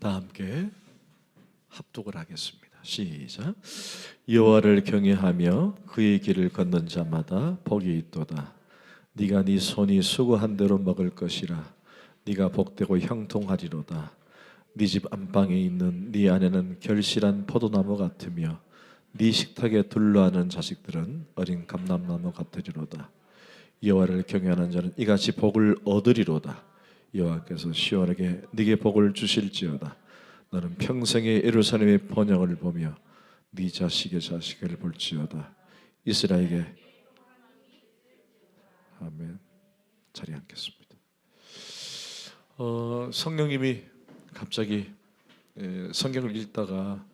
다 함께 합독을 하겠습니다. 시작. 여호와를 경외하며 그의 길을 걷는 자마다 복이 있도다. 네가 네 손이 수고한 대로 먹을 것이라. 네가 복되고 형통하리로다. 네 집 안방에 있는 네 아내는 결실한 포도나무 같으며 네 식탁에 둘러앉은 자식들은 어린 감람나무 같으리로다. 여호와를 경외하는 자는 이같이 복을 얻으리로다. 여호와께서 시온에게 네게 복을 주실지어다. 너는 평생에 예루살렘의 번영을 보며 네 자식의 자식을 볼지어다. 이스라엘에게 아멘. 자리에 앉겠습니다. 성령님이 갑자기 성경을 읽다가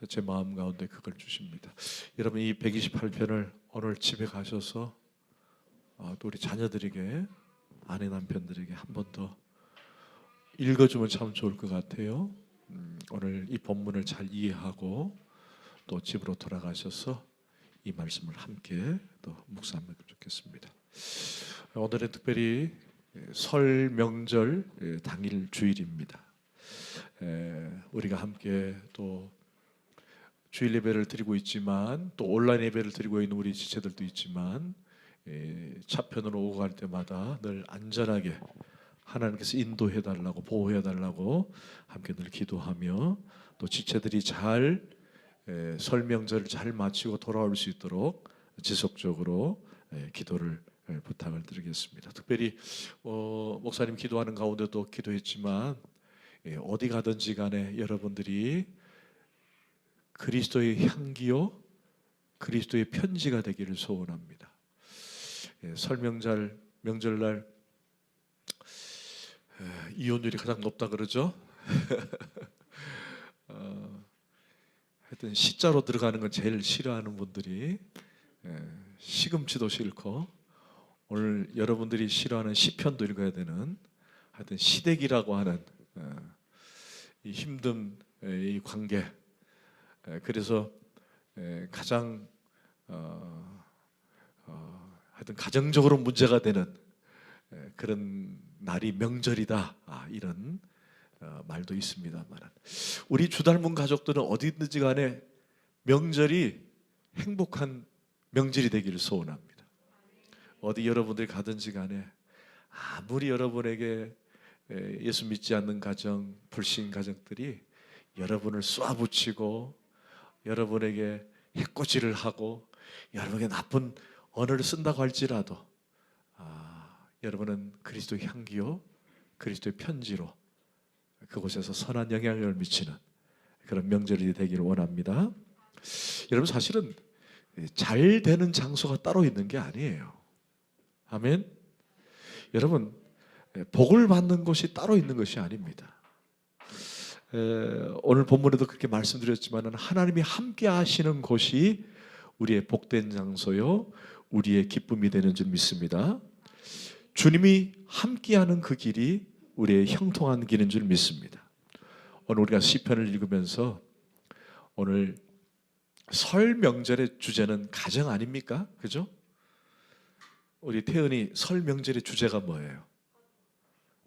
제 마음 가운데 그걸 주십니다. 여러분, 이 128편을 오늘 집에 가셔서 또 우리 자녀들에게, 아내 남편들에게 한 번 더 읽어주면 참 좋을 것 같아요. 오늘 이 본문을 잘 이해하고 또 집으로 돌아가셔서 이 말씀을 함께 또 묵상하면 좋겠습니다. 오늘은 특별히 설 명절 당일 주일입니다. 우리가 함께 또 주일 예배를 드리고 있지만 또 온라인 예배를 드리고 있는 우리 지체들도 있지만 차편으로 오고 갈 때마다 늘 안전하게 하나님께서 인도해달라고, 보호해달라고 함께 늘 기도하며 또 지체들이 잘 설 명절을 잘 마치고 돌아올 수 있도록 지속적으로 기도를 부탁을 드리겠습니다. 특별히 목사님 기도하는 가운데도 기도했지만 어디 가든지 간에 여러분들이 그리스도의 향기요, 그리스도의 편지가 되기를 소원합니다. 설 명절날 이혼율이 가장 높다 그러죠. 하여튼 시자로 들어가는 건 제일 싫어하는 분들이 시금치도 싫고, 오늘 여러분들이 싫어하는 시편도 읽어야 되는, 하여튼 시댁이라고 하는 이 힘든 이 관계, 그래서 가장 하여튼 가정적으로 문제가 되는 그런 날이 명절이다, 이런 말도 있습니다만, 우리 주닮은 가족들은 어디든지 간에 명절이 행복한 명절이 되기를 소원합니다. 어디 여러분들이 가든지 간에 아무리 여러분에게 예수 믿지 않는 가정, 불신 가정들이 여러분을 쏘아붙이고 여러분에게 해코지를 하고 여러분에게 나쁜 언어를 쓴다고 할지라도 여러분은 그리스도의 향기요, 그리스도의 편지로 그곳에서 선한 영향을 미치는 그런 명절이 되기를 원합니다. 여러분, 사실은 잘 되는 장소가 따로 있는 게 아니에요. 아멘. 여러분, 복을 받는 곳이 따로 있는 것이 아닙니다. 오늘 본문에도 그렇게 말씀드렸지만 하나님이 함께 하시는 곳이 우리의 복된 장소요, 우리의 기쁨이 되는 줄 믿습니다. 주님이 함께하는 그 길이 우리의 형통한 길인 줄 믿습니다. 오늘 우리가 시편을 읽으면서 오늘 설 명절의 주제는 가정 아닙니까? 그죠? 우리 태은이 설 명절의 주제가 뭐예요?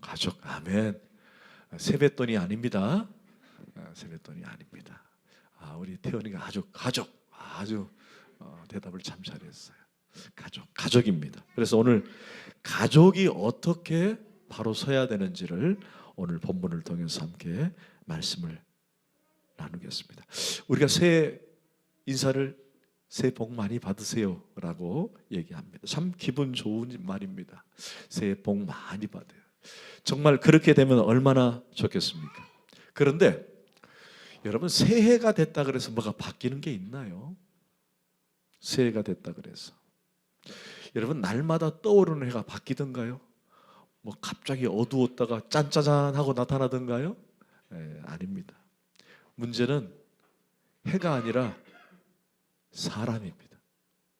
가족. 아멘. 세뱃돈이 아닙니다. 세뱃돈이 아닙니다. 우리 태은이가 아주 대답을 참 잘했어요. 가족입니다. 그래서 오늘 가족이 어떻게 바로 서야 되는지를 오늘 본문을 통해서 함께 말씀을 나누겠습니다. 우리가 새해 인사를 새해 복 많이 받으세요 라고 얘기합니다. 참 기분 좋은 말입니다. 새해 복 많이 받아요. 정말 그렇게 되면 얼마나 좋겠습니까? 그런데 여러분, 새해가 됐다 그래서 뭐가 바뀌는 게 있나요? 새해가 됐다 그래서 여러분, 날마다 떠오르는 해가 바뀌던가요? 뭐 갑자기 어두웠다가 짠짜잔 하고 나타나던가요? 아닙니다. 문제는 해가 아니라 사람입니다.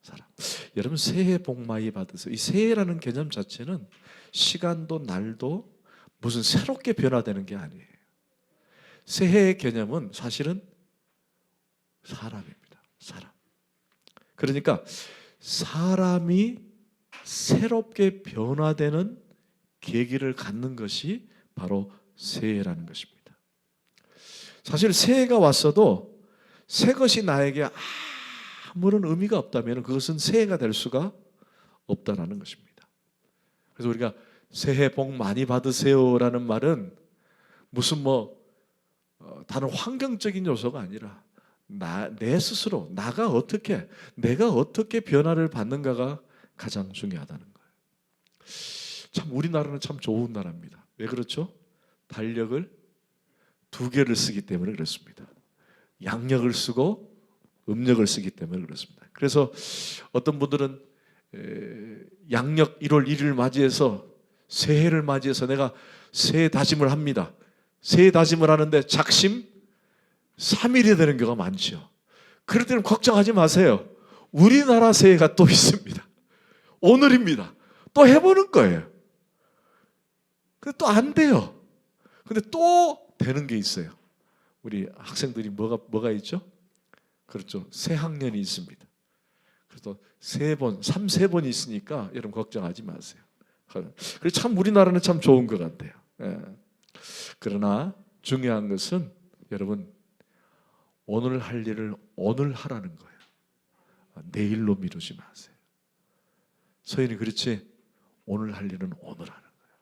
사람. 여러분, 새해 복 많이 받으세요. 이 새해라는 개념 자체는 시간도 날도 무슨 새롭게 변화되는 게 아니에요. 새해의 개념은 사실은 사람입니다. 사람. 그러니까 사람이 새롭게 변화되는 계기를 갖는 것이 바로 새해라는 것입니다. 사실 새해가 왔어도 새 것이 나에게 아무런 의미가 없다면 그것은 새해가 될 수가 없다라는 것입니다. 그래서 우리가 새해 복 많이 받으세요라는 말은 무슨 다른 환경적인 요소가 아니라 내 스스로 내가 어떻게 변화를 받는가가 가장 중요하다는 거예요. 참 우리나라는 참 좋은 나라입니다. 왜 그렇죠? 달력을 2개를 쓰기 때문에 그렇습니다. 양력을 쓰고 음력을 쓰기 때문에 그렇습니다. 그래서 어떤 분들은 양력 1월 1일을 맞이해서 새해를 맞이해서 내가 새해 다짐을 합니다. 새해 다짐을 하는데 작심 3일이 되는 경우가 많죠. 그럴 때는 걱정하지 마세요. 우리나라 새해가 또 있습니다. 오늘입니다. 또 해보는 거예요. 근데 또 안 돼요. 근데 또 되는 게 있어요. 우리 학생들이 뭐가 있죠? 그렇죠. 새 학년이 있습니다. 그래서 3번 있으니까 여러분 걱정하지 마세요. 그래서 참 우리나라는 참 좋은 것 같아요. 예. 그러나 중요한 것은 여러분 오늘 할 일을 오늘 하라는 거예요. 내일로 미루지 마세요. 서인이 그렇지 오늘 할 일은 오늘 하는 거예요.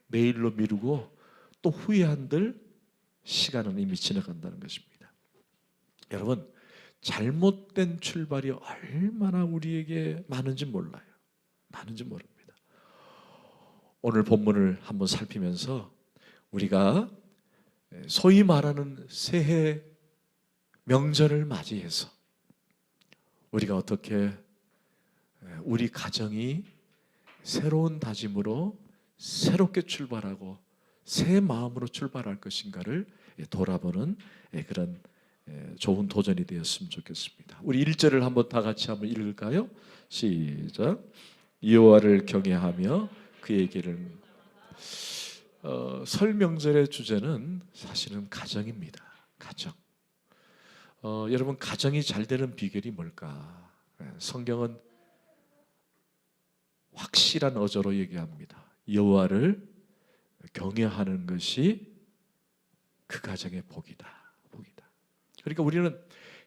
내일로 미루고 또 후회한들 시간은 이미 지나간다는 것입니다. 여러분 잘못된 출발이 얼마나 우리에게 많은지 몰라요. 많은지 모릅니다. 오늘 본문을 한번 살피면서 우리가 소위 말하는 새해 명절을 맞이해서 우리가 어떻게 우리 가정이 새로운 다짐으로 새롭게 출발하고 새 마음으로 출발할 것인가를 돌아보는 그런 좋은 도전이 되었으면 좋겠습니다. 우리 1절을 한번 다 같이 한번 읽을까요? 시작. 여호와를 경외하며 그의 길을 설 명절의 주제는 사실은 가정입니다. 가정. 여러분 가정이 잘 되는 비결이 뭘까? 성경은 확실한 어조로 얘기합니다. 여호와를 경외하는 것이 그 가정의 복이다. 복이다. 그러니까 우리는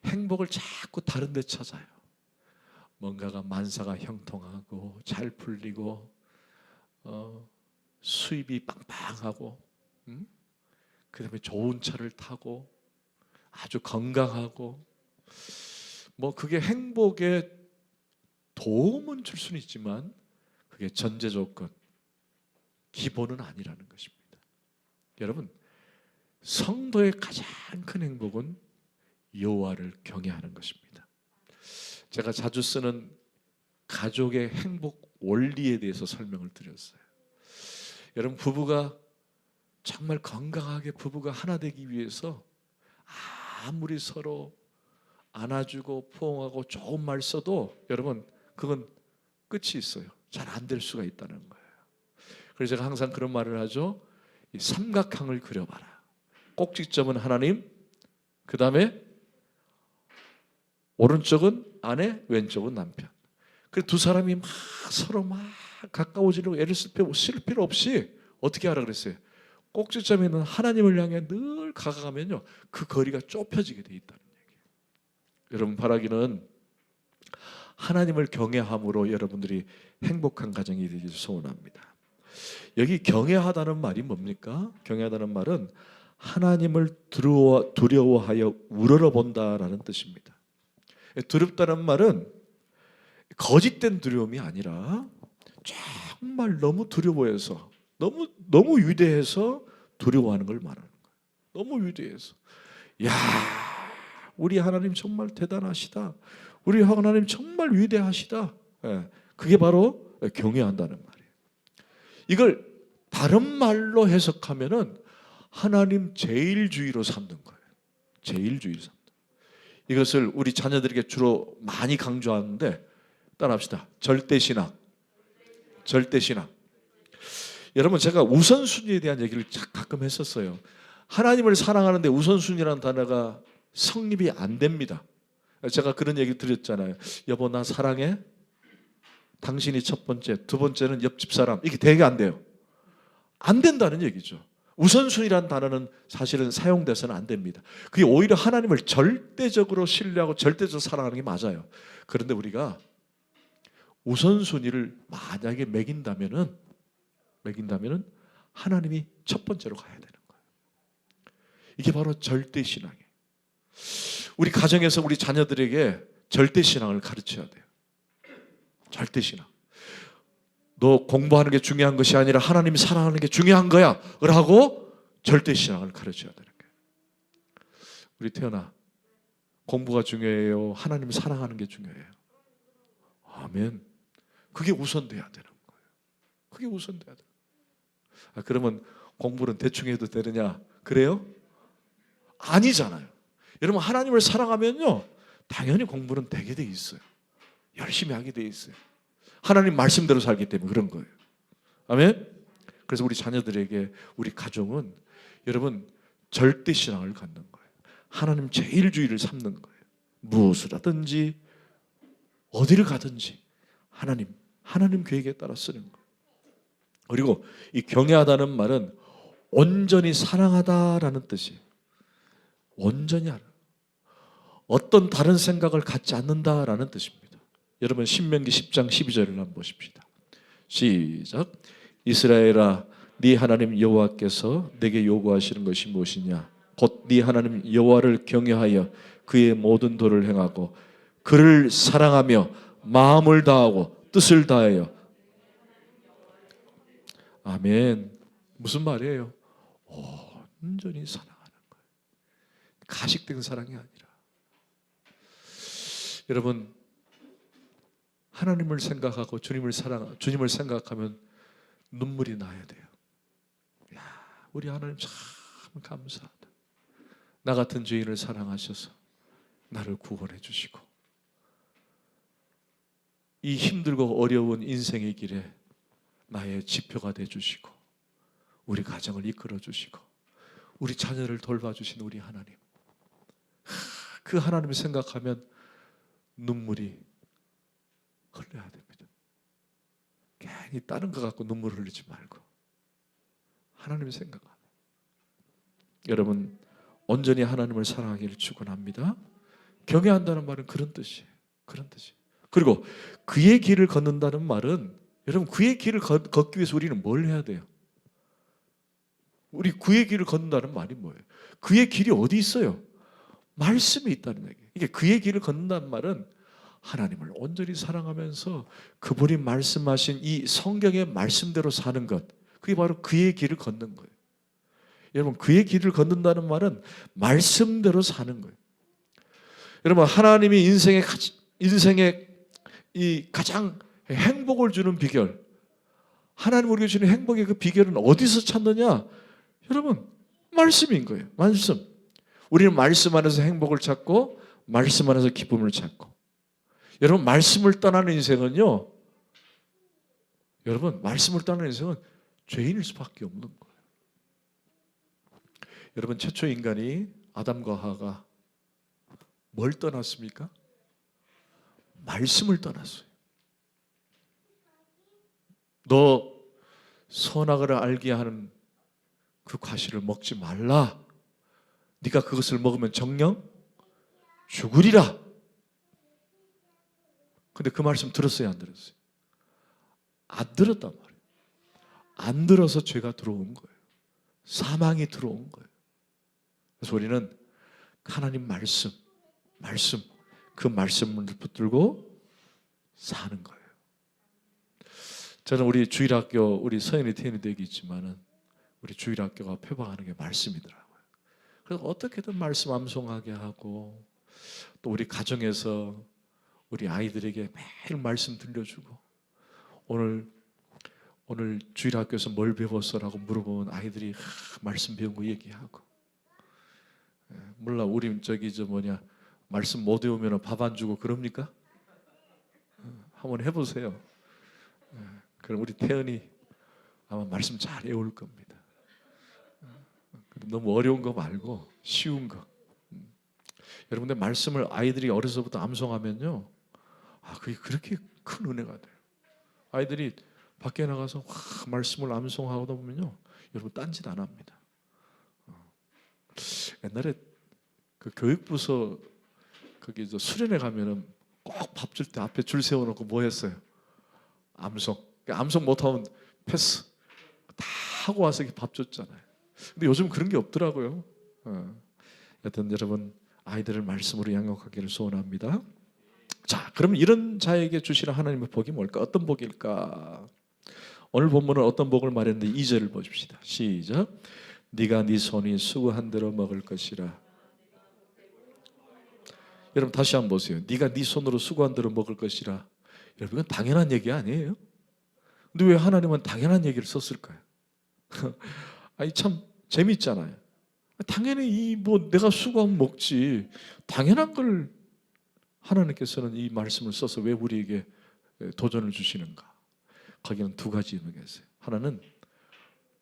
행복을 자꾸 다른 데 찾아요. 뭔가가 만사가 형통하고 잘 풀리고 수입이 빵빵하고 그다음에 좋은 차를 타고 아주 건강하고 그게 행복에 도움은 줄 수는 있지만 그게 전제 조건 기본은 아니라는 것입니다. 여러분 성도의 가장 큰 행복은 여호와를 경외하는 것입니다. 제가 자주 쓰는 가족의 행복 원리에 대해서 설명을 드렸어요. 여러분 부부가 정말 건강하게 부부가 하나 되기 위해서 아무리 서로 안아주고 포옹하고 좋은 말 써도 여러분 그건 끝이 있어요. 잘 안 될 수가 있다는 거예요. 그래서 제가 항상 그런 말을 하죠. 이 삼각형을 그려봐라. 꼭지점은 하나님, 그 다음에 오른쪽은 아내, 왼쪽은 남편. 그래서 두 사람이 서로 가까워지려고 애를 쓸 필요 없이 어떻게 하라 그랬어요? 꼭지점에 있는 하나님을 향해 늘 가까가면요 그 거리가 좁혀지게 돼 있다는 얘기예요. 여러분 바라기는 하나님을 경외함으로 여러분들이 행복한 가정이 되기를 소원합니다. 여기 경외하다는 말이 뭡니까? 경외하다는 말은 하나님을 두려워하여 우러러본다라는 뜻입니다. 두렵다는 말은 거짓된 두려움이 아니라 정말 너무 두려워해서 너무 위대해서 두려워하는 걸 말하는 거예요. 너무 위대해서 야 우리 하나님 정말 대단하시다. 우리 하나님 정말 위대하시다. 그게 바로 경외한다는 말이에요. 이걸 다른 말로 해석하면은 하나님 제일주의로 삼는 거예요. 제일주의로 삼는. 이것을 우리 자녀들에게 주로 많이 강조하는데 따라합시다. 절대신앙. 절대신앙. 여러분 제가 우선순위에 대한 얘기를 가끔 했었어요. 하나님을 사랑하는데 우선순위라는 단어가 성립이 안 됩니다. 제가 그런 얘기 드렸잖아요. 여보 나 사랑해. 당신이 첫 번째, 두 번째는 옆집 사람. 이게 되게 안 돼요. 안 된다는 얘기죠. 우선순위란 단어는 사실은 사용돼서는 안 됩니다. 그게 오히려 하나님을 절대적으로 신뢰하고 절대적으로 사랑하는 게 맞아요. 그런데 우리가 우선순위를 만약에 매긴다면은 하나님이 첫 번째로 가야 되는 거예요. 이게 바로 절대신앙이에요. 우리 가정에서 우리 자녀들에게 절대신앙을 가르쳐야 돼요. 절대신앙. 너 공부하는 게 중요한 것이 아니라 하나님이 사랑하는 게 중요한 거야 라고 절대신앙을 가르쳐야 되는 거예요. 우리 태연아, 공부가 중요해요? 하나님 사랑하는 게 중요해요? 아멘. 그게 우선돼야 되는 거예요. 그게 우선돼야 돼요. 그러면 공부는 대충 해도 되느냐? 그래요? 아니잖아요. 여러분, 하나님을 사랑하면요, 당연히 공부는 되게 돼 있어요. 열심히 하게 돼 있어요. 하나님 말씀대로 살기 때문에 그런 거예요. 아멘. 그래서 우리 자녀들에게, 우리 가정은 여러분 절대신앙을 갖는 거예요. 하나님 제일주의를 삼는 거예요. 무엇을 하든지 어디를 가든지 하나님 계획에 따라 쓰는 거예요. 그리고 이 경외하다는 말은 온전히 사랑하다라는 뜻이에요. 온전히 알아. 어떤 다른 생각을 갖지 않는다라는 뜻입니다. 여러분 신명기 10장 12절을 한번 보십시다. 시작. 이스라엘아, 네 하나님 여호와께서 내게 요구하시는 것이 무엇이냐? 곧 네 하나님 여호와를 경외하여 그의 모든 도를 행하고 그를 사랑하며 마음을 다하고 뜻을 다하여. 아멘. 무슨 말이에요? 온전히 사랑하는 거예요. 가식된 사랑이 아니라. 여러분, 하나님을 생각하고 주님을 생각하면 눈물이 나야 돼요. 야, 우리 하나님 참 감사하다. 나 같은 죄인을 사랑하셔서 나를 구원해 주시고 이 힘들고 어려운 인생의 길에 나의 지표가 돼 주시고 우리 가정을 이끌어 주시고 우리 자녀를 돌봐주신 우리 하나님, 그 하나님을 생각하면 눈물이 흘려야 됩니다. 괜히 다른 거 갖고 눈물 흘리지 말고 하나님을 생각하면. 여러분, 온전히 하나님을 사랑하기를 축원합니다. 경외한다는 말은 그런 뜻이에요. 그런 뜻이에요. 그리고 그의 길을 걷는다는 말은, 여러분 그의 길을 걷기 위해서 우리는 뭘 해야 돼요? 우리 그의 길을 걷는다는 말이 뭐예요? 그의 길이 어디 있어요? 말씀이 있다는 얘기예요. 이게 그의 길을 걷는다는 말은 하나님을 온전히 사랑하면서 그분이 말씀하신 이 성경의 말씀대로 사는 것, 그게 바로 그의 길을 걷는 거예요. 여러분, 그의 길을 걷는다는 말은 말씀대로 사는 거예요. 여러분, 하나님이 인생의 이 가장 행복을 주는 비결, 하나님 우리에게 주는 행복의 그 비결은 어디서 찾느냐? 여러분, 말씀인 거예요. 말씀. 우리는 말씀 안에서 행복을 찾고 말씀 안에서 기쁨을 찾고. 여러분, 말씀을 떠나는 인생은요, 여러분 말씀을 떠나는 인생은 죄인일 수밖에 없는 거예요. 여러분, 최초 인간이 아담과 하와가 뭘 떠났습니까? 말씀을 떠났어요. 너 선악을 알게 하는 그 과실을 먹지 말라. 네가 그것을 먹으면 정녕 죽으리라. 근데 그 말씀 들었어요, 안 들었어요? 안 들었단 말이에요. 안 들어서 죄가 들어온 거예요. 사망이 들어온 거예요. 그래서 우리는 하나님 말씀, 그 말씀을 붙들고 사는 거예요. 저는 우리 주일학교, 우리 서연이 태연이도 여기 있지만은 우리 주일학교가 표방하는 게 말씀이더라고요. 그래서 어떻게든 말씀 암송하게 하고, 또 우리 가정에서 우리 아이들에게 매일 말씀 들려주고, 오늘 주일학교에서 뭘 배웠어라고 물어보면 아이들이 말씀 배운 거 얘기하고. 몰라, 우리 말씀 못 외우면 밥 안 주고 그럽니까? 한번 해보세요. 그럼 우리 태연이 아마 말씀 잘 외울 겁니다. 너무 어려운 거 말고 쉬운 거. 여러분들 말씀을 아이들이 어려서부터 암송하면요, 그게 그렇게 큰 은혜가 돼요. 아이들이 밖에 나가서 말씀을 암송하다 보면요, 여러분 딴짓 안 합니다. 옛날에 그 교육부서 거기 저 수련회 가면은 꼭 밥 줄 때 앞에 줄 세워놓고 뭐 했어요? 암송. 암송 못하면 패스. 다 하고 와서 밥 줬잖아요. 근데 요즘 그런 게 없더라고요. 여튼 여러분 아이들을 말씀으로 양육하기를 소원합니다. 자, 그럼 이런 자에게 주시는 하나님의 복이 뭘까? 어떤 복일까? 오늘 본문은 어떤 복을 말했는데 2절을 보십시다. 시작. 네가 네 손이 수고한 대로 먹을 것이라. 여러분 다시 한번 보세요. 네가 네 손으로 수고한 대로 먹을 것이라. 여러분 이건 당연한 얘기 아니에요? 근데 왜 하나님은 당연한 얘기를 썼을까요? 아니 참 재밌잖아요. 당연히 이 뭐 내가 수고하면 먹지. 당연한 걸 하나님께서는 이 말씀을 써서 왜 우리에게 도전을 주시는가? 거기는 두 가지 의미가 있어요. 하나는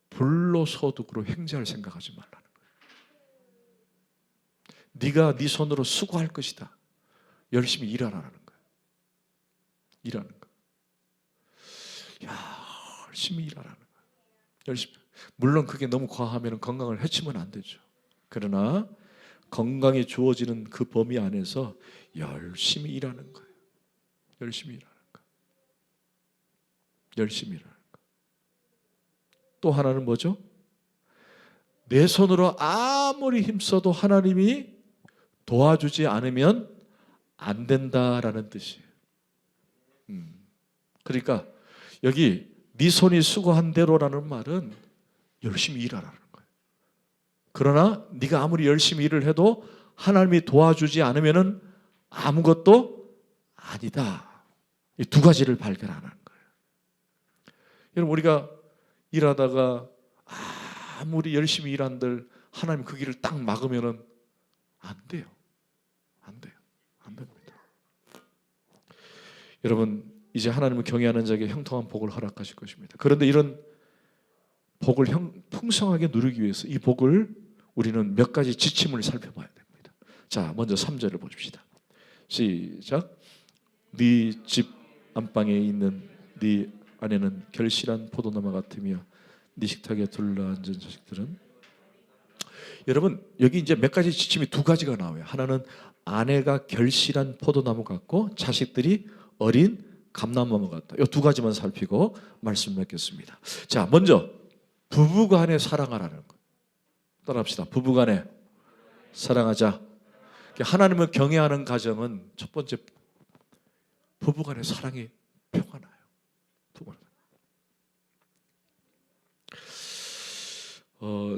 불로소득으로 횡재할 생각하지 말라는 거예요. 네가 네 손으로 수고할 것이다. 열심히 일하라는 거예요. 일하는 거. 야, 열심히 일하라는 거예요. 열심히. 물론 그게 너무 과하면 건강을 해치면 안 되죠. 그러나 건강이 주어지는 그 범위 안에서 열심히 일하는 거예요. 열심히 일하는 거. 열심히 일하는 거. 또 하나는 뭐죠? 내 손으로 아무리 힘써도 하나님이 도와주지 않으면 안 된다라는 뜻이에요. 그러니까 여기 네 손이 수고한 대로라는 말은 열심히 일하라는 거예요. 그러나 네가 아무리 열심히 일을 해도 하나님이 도와주지 않으면 아무것도 아니다. 이 두 가지를 발견하는 거예요. 여러분 우리가 일하다가 아무리 열심히 일한들 하나님 그 길을 딱 막으면은 안 돼요. 안 돼요. 안 됩니다. 여러분 이제 하나님을 경외하는 자에게 형통한 복을 허락하실 것입니다. 그런데 이런 복을 풍성하게 누리기 위해서 이 복을 우리는 몇 가지 지침을 살펴봐야 됩니다. 자, 먼저 3절을 보십시다. 시작. 네 집 안방에 있는 네 아내는 결실한 포도나무 같으며 네 식탁에 둘러앉은 자식들은. 여러분 여기 이제 몇 가지 지침이 두 가지가 나와요. 하나는 아내가 결실한 포도나무 같고 자식들이 어린 감람나무 같다. 이 두 가지만 살피고 말씀 맺겠습니다. 자, 먼저 부부간에 사랑하라는 거. 따라합시다. 부부간에 사랑하자. 하나님을 경외하는 가정은 첫 번째 부부간의 사랑이 표가 나요.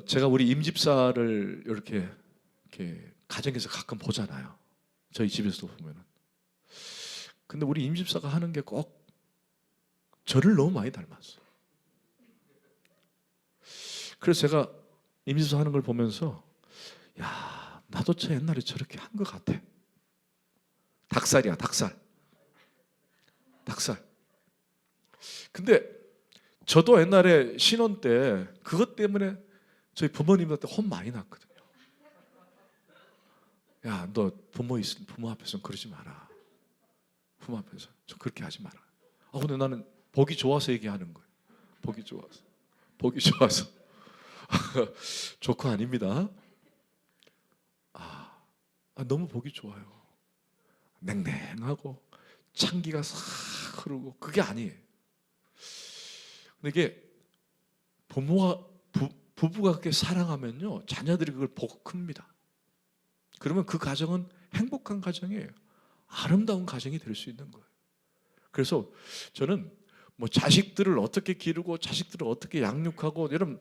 제가 우리 임집사를 이렇게 가정에서 가끔 보잖아요. 저희 집에서도 보면은. 근데 우리 임집사가 하는 게 꼭 저를 너무 많이 닮았어. 그래서 제가 임집사 하는 걸 보면서 야, 나도 저 옛날에 저렇게 한 것 같아. 닭살이야, 닭살. 근데 저도 옛날에 신혼 때 그것 때문에 저희 부모님한테 혼 많이 났거든요. 야, 너 부모 앞에서는 그러지 마라. 부모 앞에서 좀 그렇게 하지 마라. 근데 나는 보기 좋아서 얘기하는 거예요. 보기 좋아서. 조커 아닙니다. 너무 보기 좋아요. 냉랭하고 찬기가 싹 흐르고 그게 아니에요. 근데 이게 부부가 그렇게 사랑하면요 자녀들이 그걸 보고 큽니다. 그러면 그 가정은 행복한 가정이에요. 아름다운 가정이 될 수 있는 거예요. 그래서 저는 뭐 자식들을 어떻게 기르고 자식들을 어떻게 양육하고, 여러분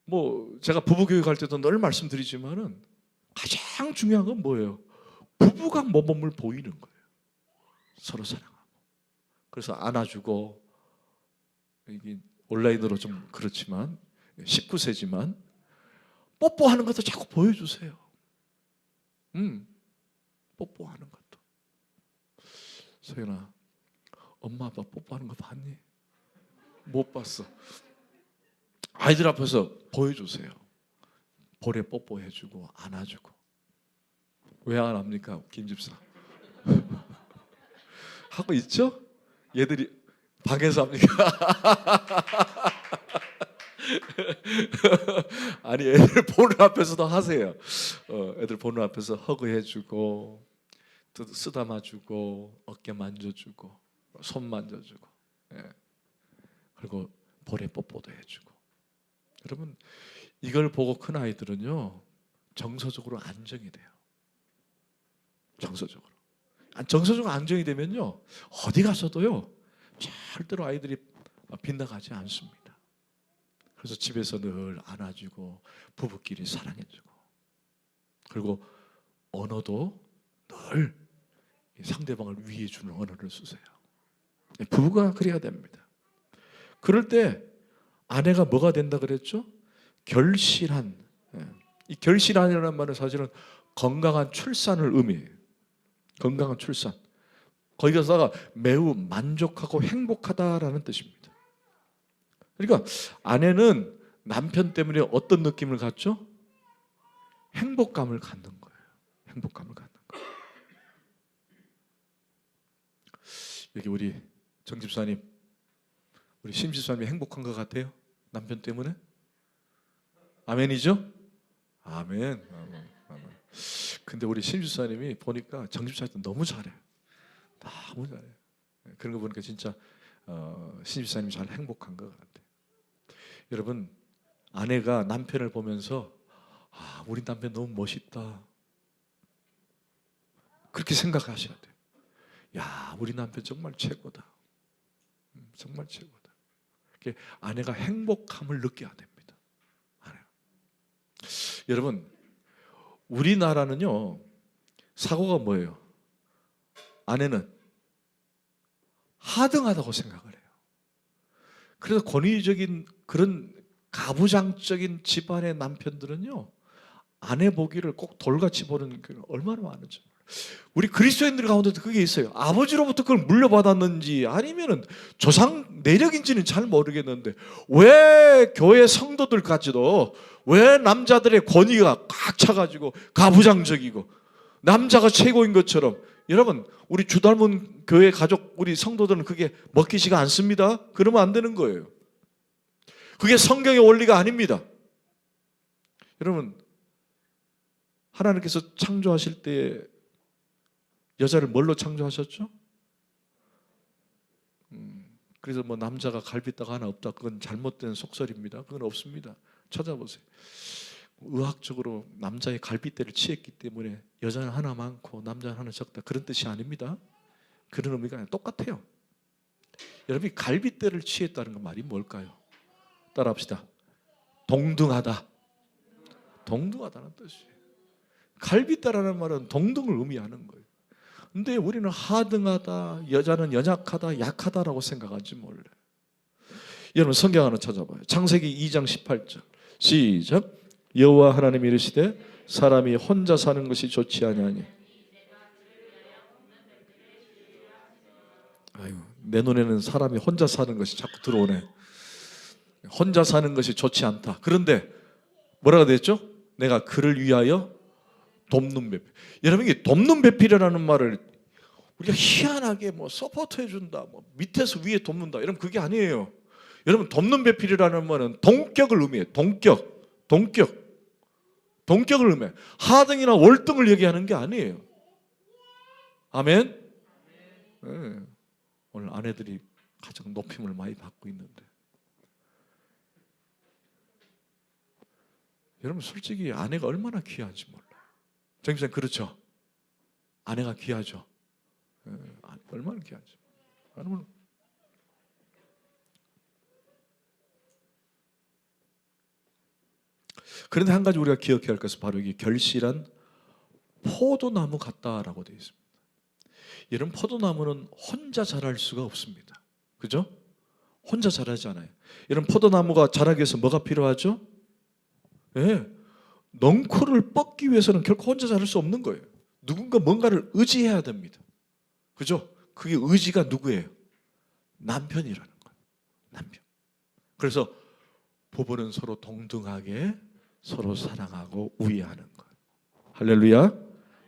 뭐 제가 부부 교육할 때도 늘 말씀드리지만은 가장 중요한 건 뭐예요? 부부가 모범을 보이는 거예요. 서로 사랑하고. 그래서 안아주고, 이게 온라인으로 좀 그렇지만 19세지만 뽀뽀하는 것도 자꾸 보여주세요. 뽀뽀하는 것도. 서연아, 엄마 아빠 뽀뽀하는 거 봤니? 못 봤어. 아이들 앞에서 보여주세요. 볼에 뽀뽀해주고 안아주고. 왜 안 합니까, 김집사? 하고 있죠? 얘들이 방에서 합니까? 아니 애들 보는 앞에서도 하세요. 애들 보는 앞에서 허그해주고 또 쓰다마주고 어깨 만져주고 손 만져주고 예. 그리고 볼에 뽀뽀도 해주고. 여러분 이걸 보고 큰 아이들은요 정서적으로 안정이 돼요. 정서적으로 안정이 되면요 어디 가서도요 절대로 아이들이 빗나가지 않습니다. 그래서 집에서 늘 안아주고 부부끼리 사랑해주고 그리고 언어도 늘 상대방을 위해 주는 언어를 쓰세요. 부부가 그래야 됩니다. 그럴 때 아내가 뭐가 된다 그랬죠? 결실한. 이 결실한이라는 말은 사실은 건강한 출산을 의미해요. 건강한 출산. 거기다가 매우 만족하고 행복하다라는 뜻입니다. 그러니까 아내는 남편 때문에 어떤 느낌을 갖죠? 행복감을 갖는 거예요. 행복감을 갖는 거예요. 여기 우리 정 집사님, 우리 심 집사님이 행복한 것 같아요? 남편 때문에? 아멘이죠? 아멘. 근데 우리 심 집사님이 보니까 정 집사님 너무 잘해요. 너무 잘해요. 그런 거 보니까 진짜 심 집사님이 잘 행복한 것 같아요. 여러분 아내가 남편을 보면서 우리 남편 너무 멋있다 그렇게 생각하셔야 돼요. 야 우리 남편 정말 최고다. 정말 최고다. 아내가 행복함을 느껴야 됩니다. 아내가. 여러분 우리나라는요 사고가 뭐예요? 아내는 하등하다고 생각을 해요. 그래서 권위적인 그런 가부장적인 집안의 남편들은요 아내 보기를 꼭 돌같이 보는 게 얼마나 많은지. 우리 그리스도인들 가운데도 그게 있어요. 아버지로부터 그걸 물려받았는지 아니면은 조상 내력인지는 잘 모르겠는데 왜 교회 성도들까지도 왜 남자들의 권위가 꽉 차가지고 가부장적이고 남자가 최고인 것처럼. 여러분 우리 주 닮은 교회 가족 우리 성도들은 그게 먹히지가 않습니다. 그러면 안 되는 거예요. 그게 성경의 원리가 아닙니다. 여러분 하나님께서 창조하실 때 여자를 뭘로 창조하셨죠? 그래서 뭐 남자가 갈비뼈가 하나 없다 그건 잘못된 속설입니다. 그건 없습니다. 찾아보세요. 의학적으로 남자의 갈비뼈를 취했기 때문에 여자는 하나 많고 남자는 하나 적다 그런 뜻이 아닙니다. 그런 의미가 아니라 똑같아요. 여러분이 갈비뼈를 취했다는 건 말이 뭘까요? 따라합시다. 동등하다. 동등하다는 뜻이에요. 갈비뼈라는 말은 동등을 의미하는 거예요. 근데 우리는 하등하다, 여자는 연약하다, 약하다라고 생각하지 몰라요. 여러분 성경 하나 찾아봐요. 창세기 2장 18절 시작. 여호와 하나님이 이르시되 사람이 혼자 사는 것이 좋지 아니하니. 아유, 내 눈에는 사람이 혼자 사는 것이 자꾸 들어오네. 혼자 사는 것이 좋지 않다. 그런데 뭐라고 됐죠? 내가 그를 위하여 돕는 배필. 여러분 이게 돕는 배필이라는 말을 우리가 희한하게 뭐 서포트 해준다, 뭐 밑에서 위에 돕는다 이러면 그게 아니에요. 여러분 돕는 배필이라는 말은 동격을 의미해요. 동격을 의미해요. 하등이나 월등을 얘기하는 게 아니에요. 아멘. 네. 오늘 아내들이 가장 높임을 많이 받고 있는데 여러분 솔직히 아내가 얼마나 귀한지 몰라요. 정집사님 그렇죠? 아내가 귀하죠. 얼마나 귀한지. 그런데 한 가지 우리가 기억해야 할 것은 바로 이게 결실한 포도나무 같다라고 되어 있습니다. 여러분 포도나무는 혼자 자랄 수가 없습니다. 그죠? 혼자 자라지 않아요. 여러분 포도나무가 자라기 위해서 뭐가 필요하죠? 네. 넝쿨을 뻗기 위해서는 결코 혼자 자랄 수 없는 거예요. 누군가 뭔가를 의지해야 됩니다. 그죠? 그게 의지가 누구예요? 남편이라는 거예요. 남편. 그래서 부부는 서로 동등하게 서로 사랑하고 우애하는 거예요. 할렐루야.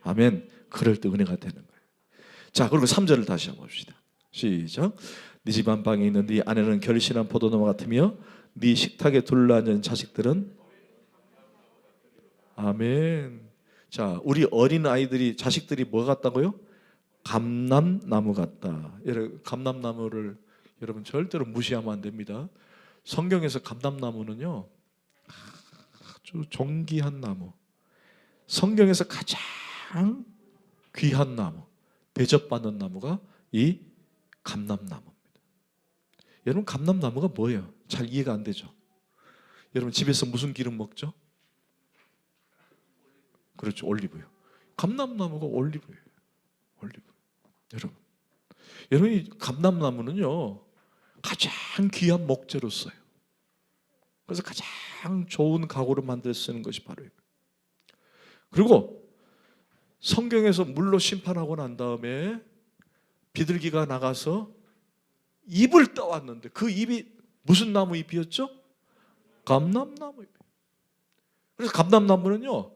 아멘. 그럴 때 은혜가 되는 거예요. 자, 그리고 3절을 다시 한번 봅시다. 시작. 네 집 안방에 있는 네 아내는 결실한 포도나무 같으며 네 식탁에 둘러앉은 자식들은 아멘. 자, 우리 어린 아이들이 자식들이 뭐 같다고요? 감람나무 같다. 감람나무를 여러분 절대로 무시하면 안 됩니다. 성경에서 감람나무는요 아주 존귀한 나무, 성경에서 가장 귀한 나무, 대접받는 나무가 이 감람나무입니다. 여러분 감람나무가 뭐예요? 잘 이해가 안 되죠? 여러분 집에서 무슨 기름 먹죠? 그렇죠, 올리브유. 감람나무가 올리브유예요. 올리브. 여러분 이 감람나무는요 가장 귀한 목재로 써요. 그래서 가장 좋은 가구를 만들어 쓰는 것이 바로 이거예요. 그리고 성경에서 물로 심판하고 난 다음에 비둘기가 나가서 잎을 떠왔는데 그 잎이 무슨 나무 잎이었죠? 감람나무 잎. 그래서 감람나무는요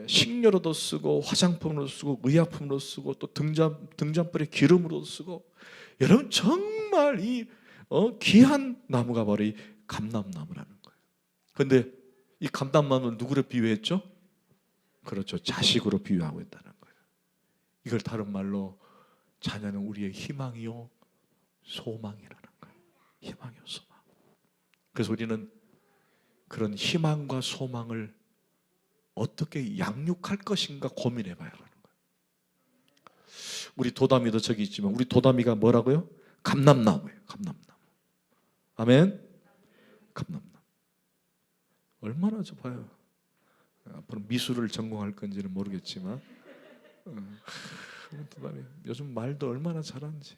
식료로도 쓰고 화장품으로 쓰고 의약품으로 쓰고 또 등잔불에 기름으로도 쓰고, 여러분 정말 이 귀한 나무가 바로 이 감람나무라는 거예요. 그런데 이 감람나무는 누구를 비유했죠? 그렇죠, 자식으로 비유하고 있다는 거예요. 이걸 다른 말로 자녀는 우리의 희망이요 소망이라는 거예요. 희망이요 소망. 그래서 우리는 그런 희망과 소망을 어떻게 양육할 것인가 고민해 봐야 하는 거예요. 우리 도담이도 저기 있지만 우리 도담이가 뭐라고요? 감람나무예요. 감람나무. 아멘. 감람나무. 얼마나 좋아요. 앞으로 미술을 전공할 건지는 모르겠지만 도담이 요즘 말도 얼마나 잘하는지.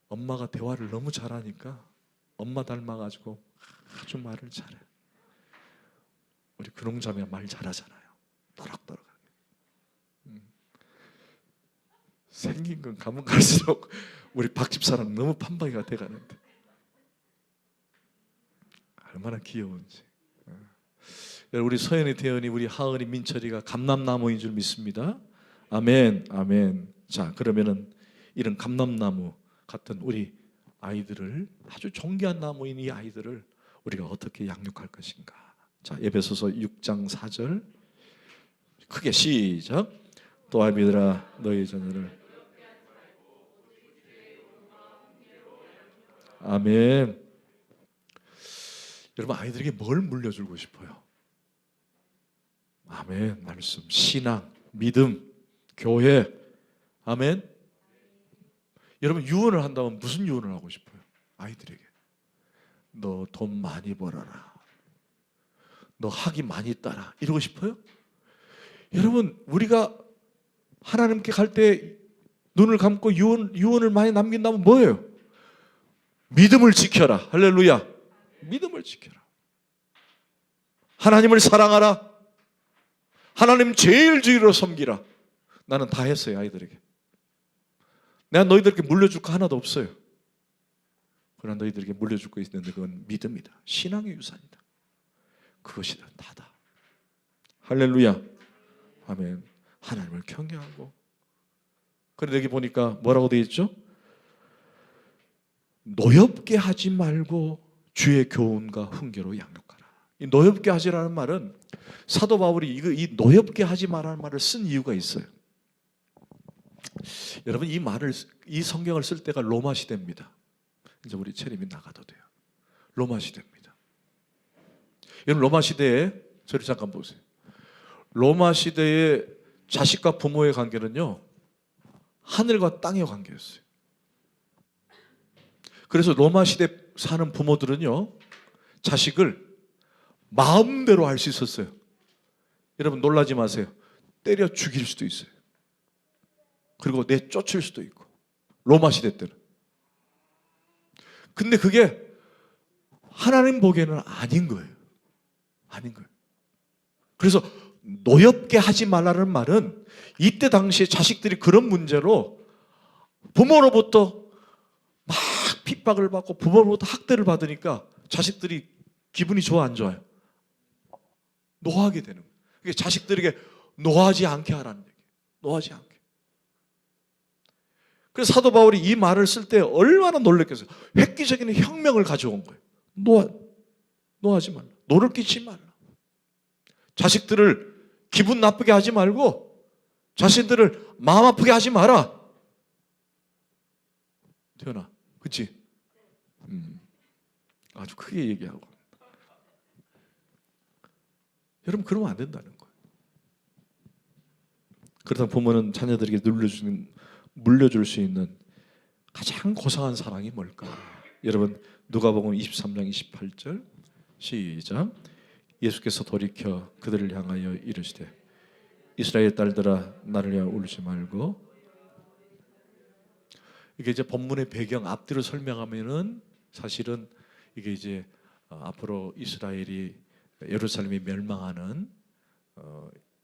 엄마가 대화를 너무 잘하니까 엄마 닮아가지고 아주 말을 잘해. 우리 근홍자매가 말 잘하잖아요. 또락또락하게. 생긴 건 가면 갈수록 우리 박 집사랑 너무 판박이가 돼가는데 얼마나 귀여운지. 우리 서연이, 태연이, 우리 하은이, 민철이가 감람나무인 줄 믿습니다. 아멘, 아멘. 자, 그러면은 이런 감람나무 같은 우리 아이들을, 아주 존귀한 나무인 이 아이들을 우리가 어떻게 양육할 것인가. 자, 에베소서 6장 4절 크게 시작. 또 아비들아 너희 자녀를. 아멘. 여러분 아이들에게 뭘 물려주고 싶어요? 아멘. 말씀, 신앙, 믿음, 교회. 아멘. 여러분 유언을 한다면 무슨 유언을 하고 싶어요? 아이들에게 너 돈 많이 벌어라, 너 학위 많이 따라, 이러고 싶어요? 여러분 우리가 하나님께 갈 때 눈을 감고 유언을 많이 남긴다면 뭐예요? 믿음을 지켜라. 할렐루야. 믿음을 지켜라. 하나님을 사랑하라. 하나님 제일주의로 섬기라. 나는 다 했어요. 아이들에게 내가 너희들에게 물려줄 거 하나도 없어요. 그러나 너희들에게 물려줄 거 있는데 그건 믿음이다. 신앙의 유산이다. 그것이 다다. 할렐루야. 아멘. 하나님을 경외하고. 그런데 여기 보니까 뭐라고 되어 있죠? 노엽게 하지 말고 주의 교훈과 훈계로 양육하라. 이 노엽게 하지라는 말은 사도 바울이 이 노엽게 하지 말라는 말을 쓴 이유가 있어요. 여러분 이 성경을 쓸 때가 로마 시대입니다. 이제 우리 체림이 나가도 돼요. 로마 시대입니다. 여러분 로마 시대에 저를 잠깐 보세요. 로마 시대의 자식과 부모의 관계는요 하늘과 땅의 관계였어요. 그래서 로마 시대 사는 부모들은요 자식을 마음대로 할 수 있었어요. 여러분 놀라지 마세요. 때려 죽일 수도 있어요. 그리고 내쫓을 수도 있고. 로마 시대 때는. 근데 그게 하나님 보기에는 아닌 거예요. 아닌 거예요. 그래서 노엽게 하지 말라는 말은 이때 당시에 자식들이 그런 문제로 부모로부터 막 핍박을 받고 부모로부터 학대를 받으니까 자식들이 기분이 좋아 안 좋아요? 노하게 되는 거예요. 그게 자식들에게 노하지 않게 하라는 얘기예요. 노하지 않게. 그래서 사도 바울이 이 말을 쓸 때 얼마나 놀랬겠어요. 획기적인 혁명을 가져온 거예요. 노하지 말라. 노를 끼치지 말라. 자식들을 기분 나쁘게 하지 말고 자신들을 마음 아프게 하지 마라. 태연아, 그치? 아주 크게 얘기하고. 여러분, 그러면 안 된다는 거예요. 그러다 부모는 자녀들에게 물려줄 수 있는 가장 고상한 사랑이 뭘까? 여러분, 누가복음 23장 28절 시작. 예수께서 돌이켜 그들을 향하여 이르시되 이스라엘 딸들아 나를 위하여 울지 말고. 이게 이제 본문의 배경 앞뒤로 설명하면은 사실은 이게 이제 앞으로 이스라엘이 예루살렘이 멸망하는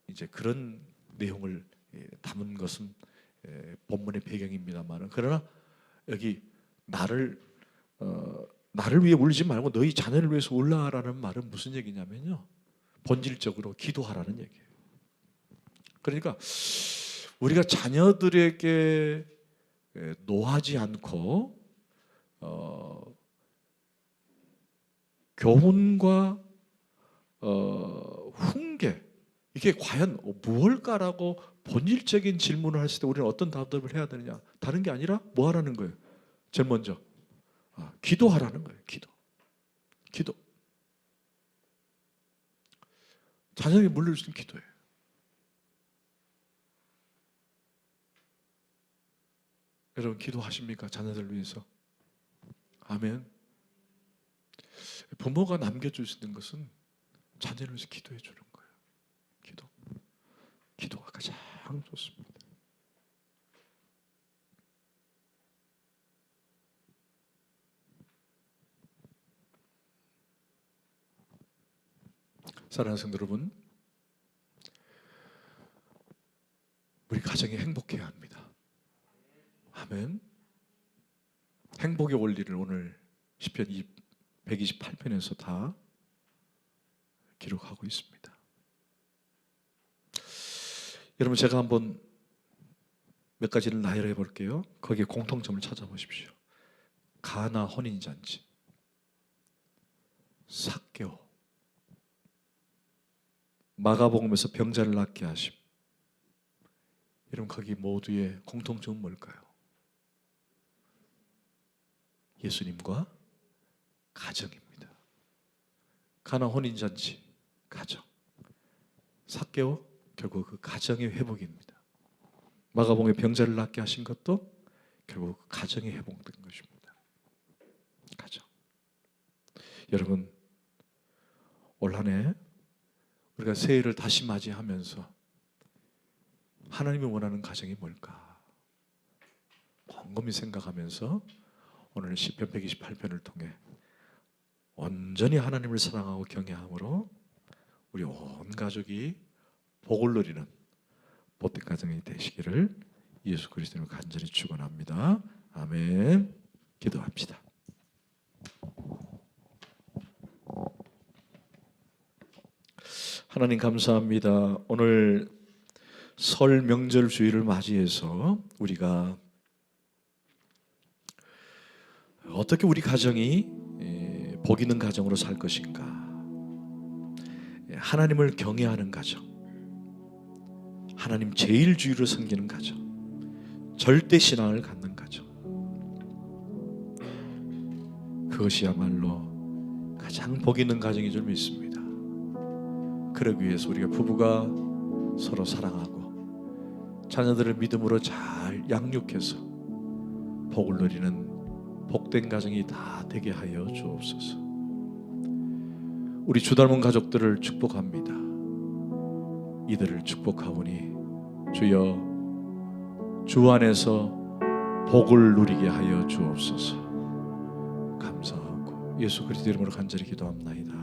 이제 그런 내용을 담은 것은 본문의 배경입니다만, 그러나 여기 나를 위해 울지 말고 너희 자녀를 위해서 울라라는 말은 무슨 얘기냐면요, 본질적으로 기도하라는 얘기예요. 그러니까 우리가 자녀들에게 노하지 않고 교훈과 훈계, 이게 과연 무엇일까라고 본질적인 질문을 했을 때 우리는 어떤 답을 해야 되느냐? 다른 게 아니라 뭐 하라는 거예요? 제일 먼저 기도하라는 거예요. 기도. 자녀에게 물려주는 기도예요. 여러분, 기도하십니까? 자녀들 위해서? 아멘. 부모가 남겨줄 수 있는 것은 자녀를 위해서 기도해 주는 거예요. 기도가 가장 좋습니다. 사랑하는 성도 여러분, 우리 가정이 행복해야 합니다. 아멘. 행복의 원리를 오늘 시편 128편에서 다 기록하고 있습니다. 여러분, 제가 한번 몇 가지를 나열해 볼게요. 거기에 공통점을 찾아보십시오. 가나 혼인잔치, 삭개오, 마가복음에서 병자를 낫게 하심. 여러분, 거기 모두의 공통점은 뭘까요? 예수님과 가정입니다. 가나 혼인잔치, 가정. 삭개오, 결국 그 가정의 회복입니다. 마가복음에 병자를 낫게 하신 것도 결국 그 가정이 회복된 것입니다. 가정. 여러분, 올 한 해 우리가 새해를 다시 맞이하면서 하나님이 원하는 가정이 뭘까? 곰곰이 생각하면서 오늘 시편 128편을 통해 온전히 하나님을 사랑하고 경외함으로 우리 온 가족이 복을 누리는 복된 가정이 되시기를 예수 그리스도로 간절히 축원합니다. 아멘. 기도합시다. 하나님 감사합니다. 오늘 설 명절 주일을 맞이해서 우리가 어떻게 우리 가정이 복 있는 가정으로 살 것인가, 하나님을 경외하는 가정, 하나님 제일주의로 섬기는 가정, 절대신앙을 갖는 가정, 그것이야말로 가장 복 있는 가정인 줄 믿습니다. 그러기 위해서 우리가 부부가 서로 사랑하고 자녀들을 믿음으로 잘 양육해서 복을 누리는 복된 가정이 다 되게 하여 주옵소서. 우리 주 닮은 가족들을 축복합니다. 이들을 축복하오니 주여 주 안에서 복을 누리게 하여 주옵소서. 감사하고 예수 그리스도 이름으로 간절히 기도합나이다.